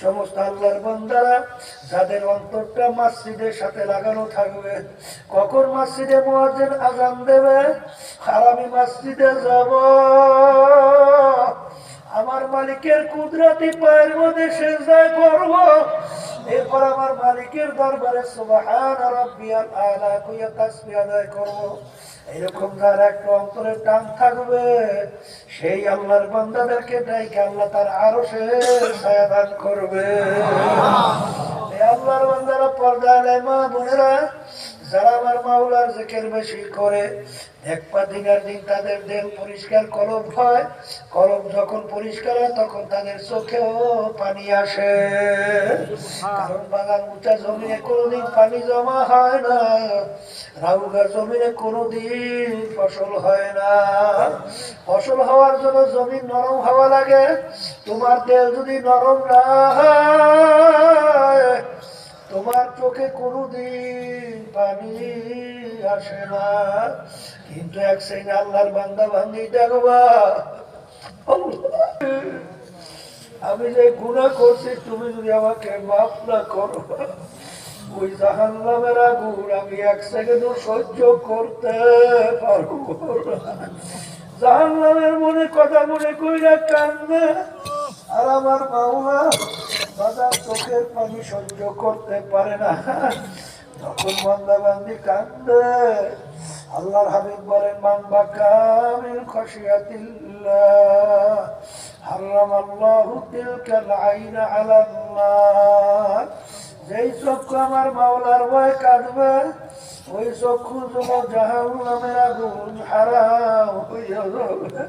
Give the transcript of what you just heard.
সমস্ত আল্লাহর বান্দারা যাদের অন্তরটা মসজিদের সাথে লাগানো থাকবে, কখন মসজিদে মুয়াজ্জিন আযান দেবে আর আমি মসজিদে যাব, আমার মালিকের কুদরতি পায়ের মধ্যে সিজদা করব, এরপর আমার মালিকের দরবারে সুবহান রাব্বিয়াল আলা কইয়া তাসবিহ আদায় করব। এরকম যার একটা অন্তরের টান থাকবে, সেই আল্লাহর বান্দাদেরকে ডাইকে আল্লাহ তার আরশের ছায়া দান করবে। এই আল্লাহর বান্দারা, পর্দা আলে মা বোনেরা, যারা আমার মাওলার জিকির বেশি করে, দেখবা দিনের দিন তাদের দেহ পরিষ্কার কলব হয়। কলব যখন পরিষ্কার হয় তখন তাদের চোখেও পানি আসে। কারণ বাগান উঁচা জমিনে কোনোদিন পানি জমা হয় না, রাউগা জমিনে কোনোদিন ফসল হয় না। ফসল হওয়ার জন্য জমিন নরম হওয়া লাগে। তোমার দেহ যদি নরম না হয়, তোমার চোখে কোনোদিন পানি আসে না। কিন্তু এক শ্রেণী আল্লাহর বান্দা বান্দি দেখবা, আমি যে গুনাহ করছি তুমি যদি আমাকে মাফ না করো, ওই জাহান্নামের আগুন আমি এক সেকেন্ডও সহ্য করতে পারবো না। জাহান্নামের মনে কথা মনে কইরা কান্দে, আর আমার মাওলা বাজার চোখের পানি সহ্য করতে পারে না। তখন বান্দা বান্দি কান্দে। আল্লাহর হাবিব বলেন, মান বাকা মিন খাশিয়াতিল্লাহ হারামাল্লাহু তিলকাল আইনা আলান নার। যেই চক্ষু আমার মাওলার ভয় কাঁদবে, ওই চক্ষু তোমার জাহান্নামের আগুন হারাম হইয়া যাবে।